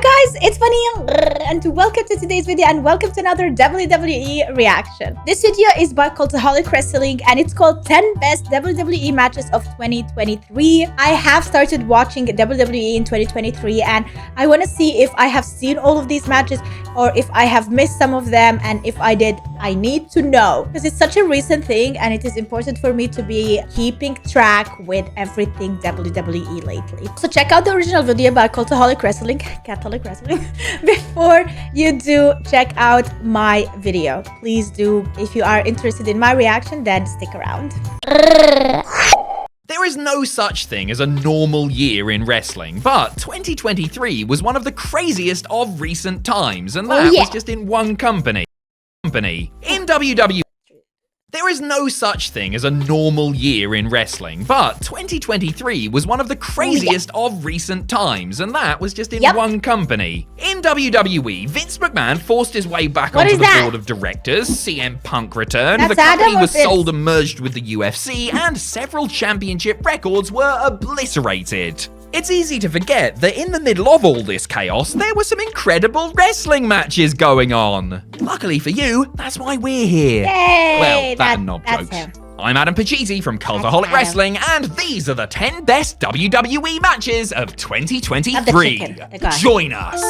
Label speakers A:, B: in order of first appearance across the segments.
A: guys, it's Bunny and welcome to today's video and welcome to another WWE reaction. This video is by Cultaholic Wrestling and it's called 10 Best WWE Matches of 2023. I have started watching WWE in 2023 and I want to see if I have seen all of these matches or if I have missed some of them, and if I did, I need to know because it's such a recent thing and it is important for me to be keeping track with everything WWE lately. So check out the original video by Cultaholic Wrestling, Catholic Wrestling, before you do check out my video. Please do. If you are interested in my reaction, then stick around.
B: There is no such thing as a normal year in wrestling, but 2023 was one of the craziest of recent times, and that was just in one company. In WWE. There is no such thing as a normal year in wrestling, but 2023 was one of the craziest of recent times, and that was just in one company. In WWE, Vince McMahon forced his way back onto the board of directors, CM Punk returned, the company was sold and merged with the UFC, and several championship records were obliterated. It's easy to forget that in the middle of all this chaos, there were some incredible wrestling matches going on. Luckily for you, that's why we're here.
A: Yay,
B: well, that and knob jokes. I'm Adam Pachisi from Cultaholic Wrestling, and these are the 10 best WWE matches of 2023. Join us.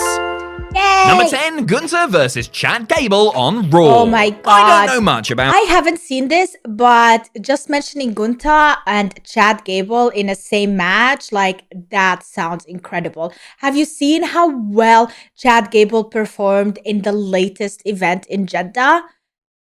A: Yay.
B: Number 10, Gunther versus Chad Gable on Raw.
A: Oh my god.
B: I don't know much about...
A: I haven't seen this, but just mentioning Gunther and Chad Gable in a same match, like, that sounds incredible. Have you seen how well Chad Gable performed in the latest event in Jeddah?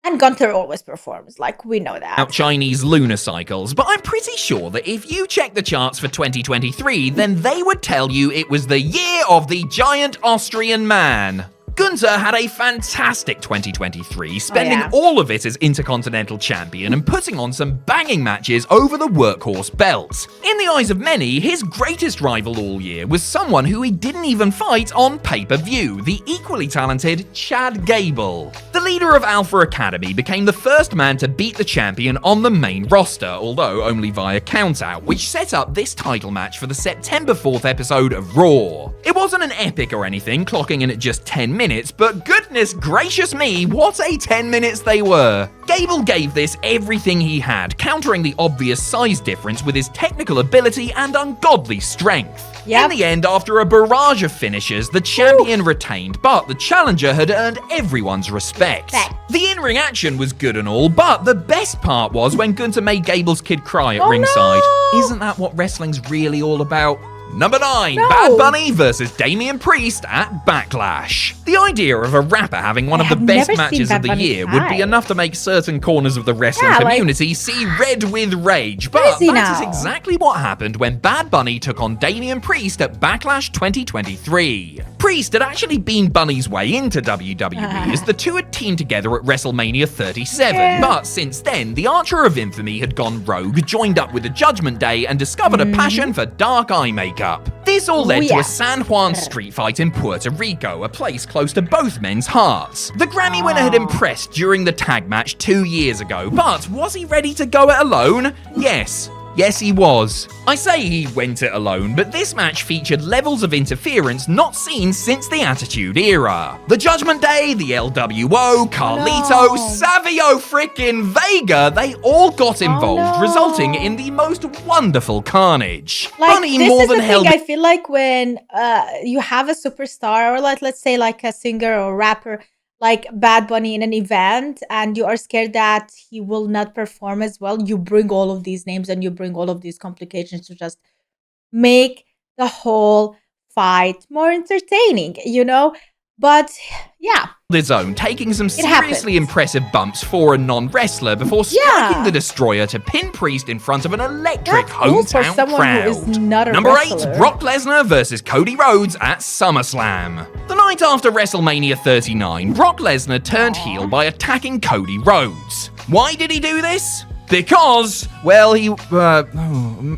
A: And Gunther always performs, like, we know that.
B: Chinese lunar cycles, but I'm pretty sure that if you check the charts for 2023, then they would tell you it was the year of the giant Austrian man. Gunther had a fantastic 2023, spending all of it as Intercontinental Champion and putting on some banging matches over the workhorse belt. In the eyes of many, his greatest rival all year was someone who he didn't even fight on pay-per-view, the equally talented Chad Gable. The leader of Alpha Academy became the first man to beat the champion on the main roster, although only via countout, which set up this title match for the September 4th episode of Raw. It wasn't an epic or anything, clocking in at just 10 minutes, but goodness gracious me, what a 10 minutes they were. Gable gave this everything he had, countering the obvious size difference with his technical ability and ungodly strength. In the end, after a barrage of finishes, the champion retained, but the challenger had earned everyone's respect. The in-ring action was good and all, but the best part was when Gunther made Gable's kid cry at ringside. Isn't that what wrestling's really all about? Number 9, Bad Bunny versus Damian Priest at Backlash. The idea of a rapper having one of the best matches of the year would be enough to make certain corners of the wrestling community see red with rage, but that is exactly what happened when Bad Bunny took on Damian Priest at Backlash 2023. Priest had actually been Bunny's way into WWE as the two had teamed together at WrestleMania 37, but since then, the Archer of Infamy had gone rogue, joined up with the Judgment Day, and discovered a passion for dark eye makeup. This all led to a San Juan street fight in Puerto Rico, a place close to both men's hearts. The Grammy winner had impressed during the tag match 2 years ago, but was he ready to go it alone? Yes, he was. I say he went it alone, but this match featured levels of interference not seen since the Attitude Era. The Judgment Day, the LWO, Carlito, Savio frickin' Vega, they all got involved, resulting in the most wonderful carnage.
A: Like,
B: Bunny
A: this
B: more
A: is
B: than
A: the
B: held.
A: thing, I feel like when you have a superstar, or like, let's say like a singer or rapper, like Bad Bunny in an event, and you are scared that he will not perform as well, you bring all of these names and you bring all of these complications to just make the whole fight more entertaining, you know? But yeah.
B: His own, taking some seriously impressive bumps for a non-wrestler before striking the Destroyer to pin Priest in front of an electric hometown crowd. Number 8, Brock Lesnar versus Cody Rhodes at SummerSlam. The night after WrestleMania 39, Brock Lesnar turned heel by attacking Cody Rhodes. Why did he do this? Because, well,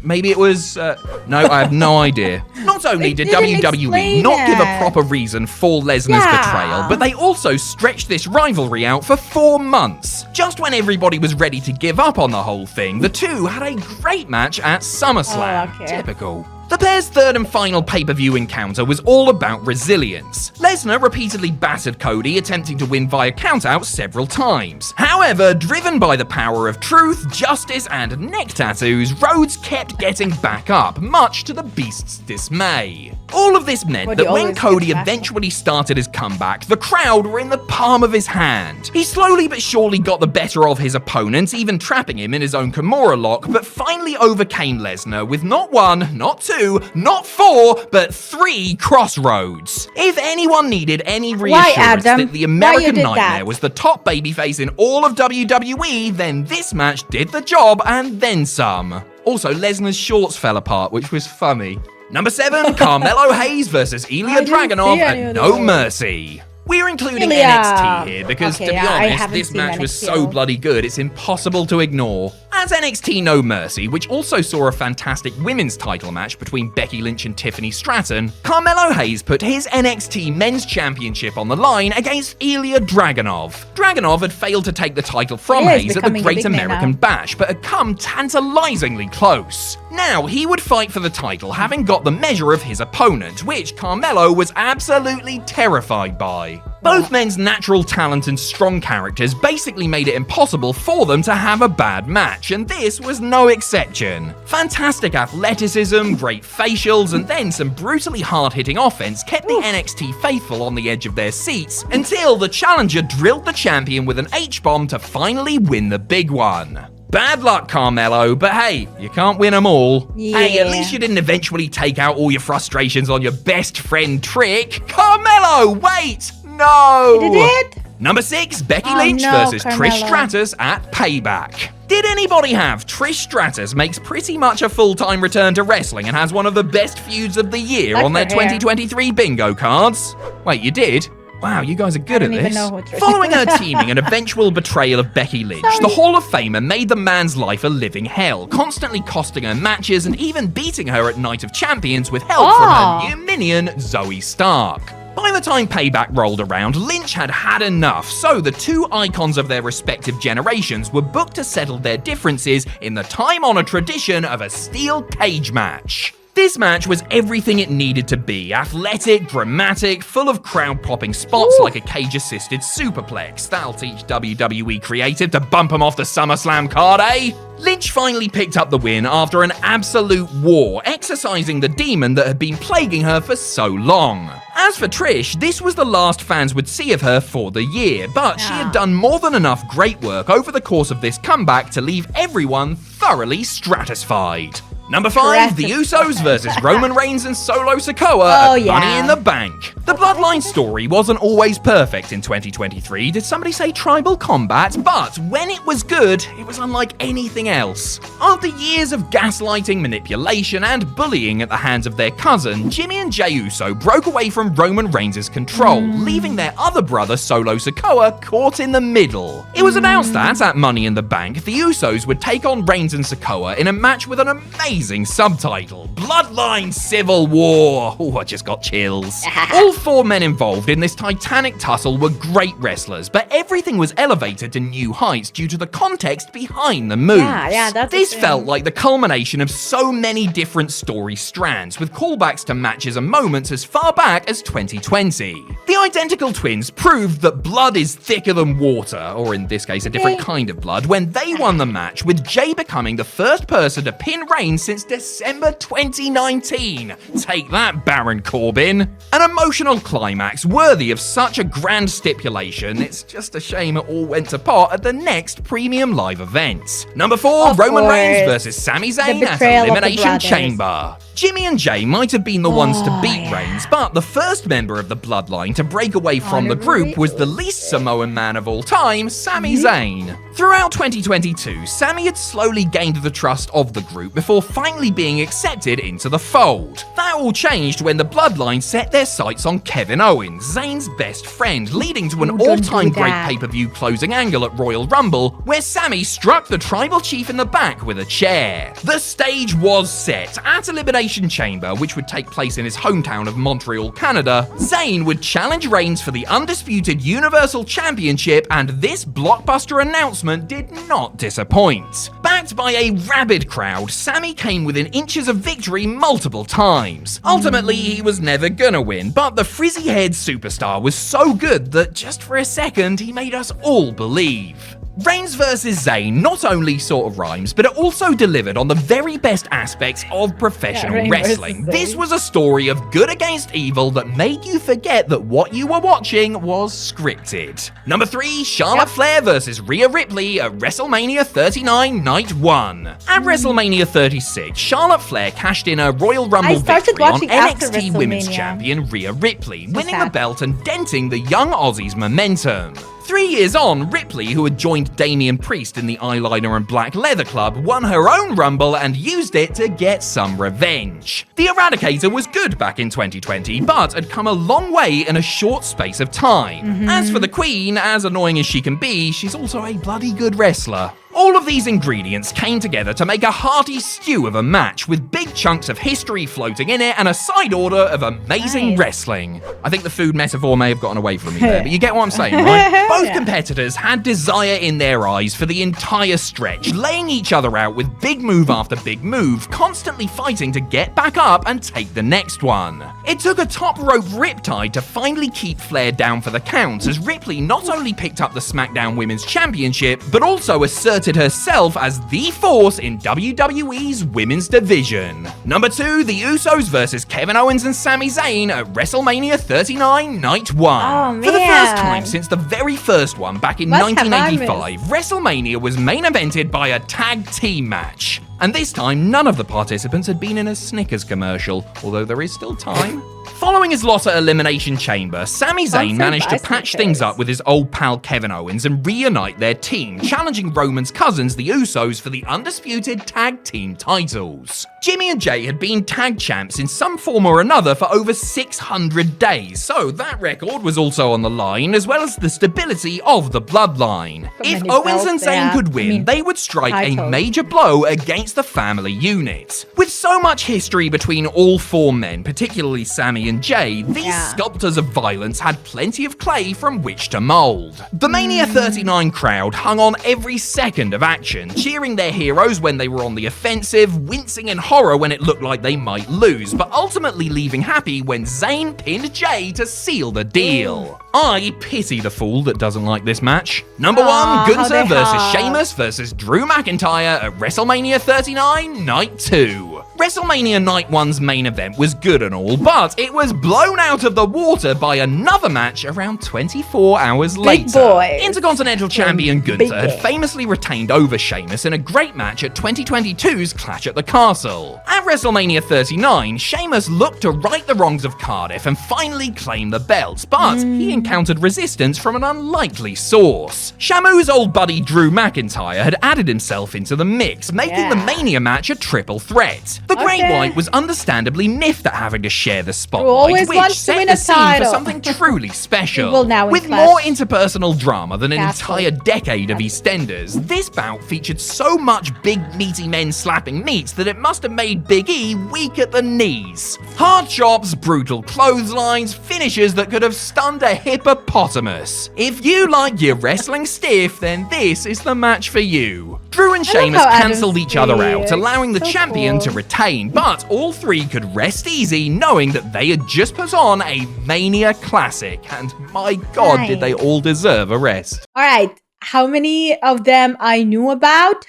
B: maybe it was, no, I have no idea. Not only did WWE not give a proper reason for Lesnar's betrayal, but they also stretched this rivalry out for 4 months. Just when everybody was ready to give up on the whole thing, the two had a great match at SummerSlam. Typical. The pair's third and final pay-per-view encounter was all about resilience. Lesnar repeatedly battered Cody, attempting to win via countout several times. However, driven by the power of truth, justice, and neck tattoos, Rhodes kept getting back up, much to the Beast's dismay. All of this meant that when Cody eventually started his comeback, the crowd were in the palm of his hand. He slowly but surely got the better of his opponent, even trapping him in his own Kimura lock, but finally overcame Lesnar with not one, not two, not four, but 3 crossroads. If anyone needed any reassurance that the American Nightmare was the top babyface in all of WWE, then this match did the job and then some. Also, Lesnar's shorts fell apart, which was funny. Number 7, Carmelo Hayes versus Ilya Dragunov at No Mercy. We're including NXT here because, to be honest, this match was so bloody good, it's impossible to ignore. As NXT No Mercy, which also saw a fantastic women's title match between Becky Lynch and Tiffany Stratton, Carmelo Hayes put his NXT Men's Championship on the line against Ilya Dragunov. Dragunov had failed to take the title from Hayes at the Great American Bash, but had come tantalizingly close. Now, he would fight for the title, having got the measure of his opponent, which Carmelo was absolutely terrified by. Both men's natural talent and strong characters basically made it impossible for them to have a bad match, and this was no exception. Fantastic athleticism, great facials, and then some brutally hard-hitting offense kept the NXT faithful on the edge of their seats until the challenger drilled the champion with an H-bomb to finally win the big one. Bad luck, Carmelo, but hey, you can't win them all. Yeah. Hey, at least you didn't eventually take out all your frustrations on your best friend Trick. Carmelo, wait! No!
A: You did?
B: Number 6, Becky Lynch versus
A: Carmelo.
B: Trish Stratus at Payback. Did anybody have Trish Stratus makes pretty much a full-time return to wrestling and has one of the best feuds of the year on their 2023 bingo cards? Wait, you did? Wow, you guys are good at this. Following her teaming and eventual betrayal of Becky Lynch, the Hall of Famer made the man's life a living hell, constantly costing her matches and even beating her at Night of Champions with help from her new minion, Zoe Stark. By the time Payback rolled around, Lynch had had enough, so the two icons of their respective generations were booked to settle their differences in the time-honored tradition of a steel cage match. This match was everything it needed to be, athletic, dramatic, full of crowd-popping spots like a cage-assisted superplex. That'll teach WWE Creative to bump them off the SummerSlam card, eh? Lynch finally picked up the win after an absolute war, exorcising the demon that had been plaguing her for so long. As for Trish, this was the last fans would see of her for the year, but she had done more than enough great work over the course of this comeback to leave everyone thoroughly stratisfied. Number 5, the Usos versus Roman Reigns and Solo Sikoa at Money in the Bank. The Bloodline story wasn't always perfect in 2023. Did somebody say tribal combat? But when it was good, it was unlike anything else. After years of gaslighting, manipulation, and bullying at the hands of their cousin, Jimmy and Jey Uso broke away from Roman Reigns' control, leaving their other brother Solo Sikoa caught in the middle. It was announced that at Money in the Bank, the Usos would take on Reigns and Sikoa in a match with an amazing subtitle, Bloodline Civil War. Oh, I just got chills. All 4 men involved in this titanic tussle were great wrestlers, but everything was elevated to new heights due to the context behind the moves. This felt like the culmination of so many different story strands, with callbacks to matches and moments as far back as 2020. The identical twins proved that blood is thicker than water, or in this case a different kind of blood, when they won the match, with Jey becoming the first person to pin Reigns since December 2019. Take that, Baron Corbin. An emotional climax worthy of such a grand stipulation. It's just a shame it all went to pot at the next premium live event. Number 4, Roman Reigns versus Sami Zayn at Elimination Chamber. Jimmy and Jey might have been the ones to beat Reigns, but the first member of the Bloodline to break away from the group was the least Samoan man of all time, Sami Zayn. Throughout 2022, Sami had slowly gained the trust of the group before finally being accepted into the fold. That all changed when the Bloodline set their sights on Kevin Owens, Zayn's best friend, leading to an all-time great pay-per-view closing angle at Royal Rumble, where Sami struck the tribal chief in the back with a chair. The stage was set. At Elimination Chamber, which would take place in his hometown of Montreal, Canada, Zayn would challenge Reigns for the undisputed Universal Championship, and this blockbuster announcement did not disappoint. Backed by a rabid crowd, Sami came within inches of victory multiple times. Ultimately, he was never gonna win, but the frizzy-haired superstar was so good that just for a second, he made us all believe. Reigns vs. Zayn not only sort of rhymes, but it also delivered on the very best aspects of professional wrestling. This was a story of good against evil that made you forget that what you were watching was scripted. Number 3, Charlotte Flair vs. Rhea Ripley at WrestleMania 39 Night 1. At WrestleMania 36, Charlotte Flair cashed in a Royal Rumble victory on NXT Women's Champion Rhea Ripley, winning the belt and denting the young Aussie's momentum. 3 years on, Ripley, who had joined Damian Priest in the Eyeliner and Black Leather Club, won her own Rumble and used it to get some revenge. The Eradicator was good back in 2020, but had come a long way in a short space of time. As for the Queen, as annoying as she can be, she's also a bloody good wrestler. All of these ingredients came together to make a hearty stew of a match with big chunks of history floating in it and a side order of amazing wrestling. I think the food metaphor may have gotten away from me there, but you get what I'm saying, right? Both competitors had desire in their eyes for the entire stretch, laying each other out with big move after big move, constantly fighting to get back up and take the next one. It took a top rope riptide to finally keep Flair down for the count, as Ripley not only picked up the SmackDown Women's Championship, but also asserted herself as the force in WWE's women's division. Number 2, the Usos vs. Kevin Owens and Sami Zayn at WrestleMania 39 Night 1. For the first time since the very first one back in 1985, WrestleMania was main evented by a tag team match. And this time, none of the participants had been in a Snickers commercial, although there is still time. Following his loss at Elimination Chamber, Sami Zayn managed to patch things up with his old pal Kevin Owens and reunite their team, challenging Roman's cousins, the Usos, for the undisputed tag team titles. Jimmy and Jay had been tag champs in some form or another for over 600 days, so that record was also on the line, as well as the stability of the bloodline. If Owens and Zayn could win, they would strike a major blow against the family unit. With so much history between all 4 men, particularly Sami and Jay, these sculptors of violence had plenty of clay from which to mold. The Mania 39 crowd hung on every second of action, cheering their heroes when they were on the offensive, wincing in horror when it looked like they might lose, but ultimately leaving happy when Zayn pinned Jay to seal the deal. I pity the fool that doesn't like this match. Number 1, Gunther vs. Sheamus vs. Drew McIntyre at WrestleMania 39 Night 2. WrestleMania Night 1's main event was good and all, but it was blown out of the water by another match around 24 hours later. Intercontinental Champion Gunther had famously retained over Sheamus in a great match at 2022's Clash at the Castle. At WrestleMania 39, Sheamus looked to right the wrongs of Cardiff and finally claim the belt, but he encountered resistance from an unlikely source. Shamu's old buddy Drew McIntyre had added himself into the mix, making the Mania match a triple threat. The Great White was understandably miffed at having to share the spotlight, which set the scene for something truly special. With more interpersonal drama than an entire decade of EastEnders, this bout featured so much big meaty men slapping meat that it must have made Big E weak at the knees. Hard chops, brutal clotheslines, finishes that could have stunned a hippopotamus. If you like your wrestling stiff, then this is the match for you. Drew and Sheamus cancelled each other out, allowing the champion to retain, but all 3 could rest easy knowing that they had just put on a Mania classic, and my god, did they all deserve a rest.
A: Alright, how many of them I knew about?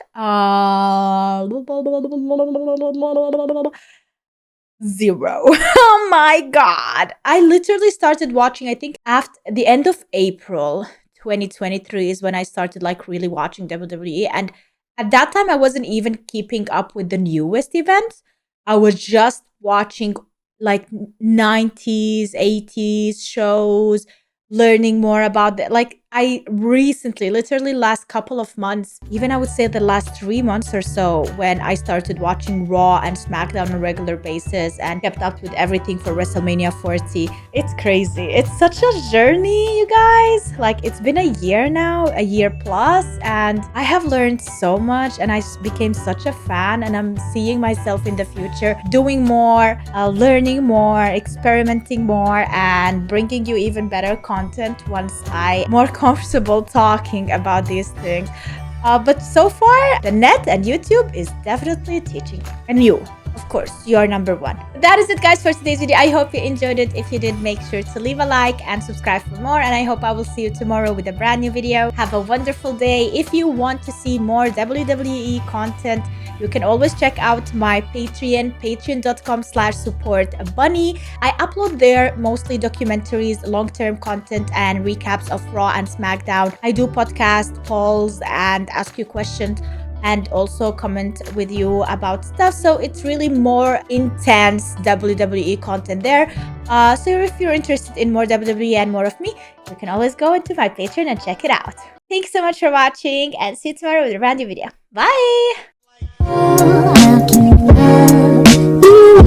A: 0. Oh my god. I literally started watching, I think after the end of April 2023 is when I started like really watching WWE, and at that time I wasn't even keeping up with the newest events. I was just watching like 90s, 80s shows, learning more about that. Like I recently, literally last couple of months, even I would say the last 3 months or so, when I started watching Raw and SmackDown on a regular basis and kept up with everything for WrestleMania 40. It's crazy. It's such a journey, you guys. Like it's been a year now, a year plus, and I have learned so much and I became such a fan, and I'm seeing myself in the future doing more, learning more, experimenting more, and bringing you even better content once I'm more comfortable talking about these things. But so far, the net and YouTube is definitely teaching me. And you, of course, you are number one. That is it, guys, for today's video. I hope you enjoyed it. If you did, make sure to leave a like and subscribe for more. And I hope I will see you tomorrow with a brand new video. Have a wonderful day. If you want to see more WWE content, you can always check out my Patreon, patreon.com/supportbunny. I upload there mostly documentaries, long-term content, and recaps of Raw and SmackDown. I do podcast polls and ask you questions and also comment with you about stuff. So it's really more intense WWE content there. So if you're interested in more WWE and more of me, you can always go into my Patreon and check it out. Thanks so much for watching, and see you tomorrow with a brand new video. Bye!
C: How can you love you?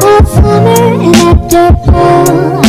C: All summer and after fall.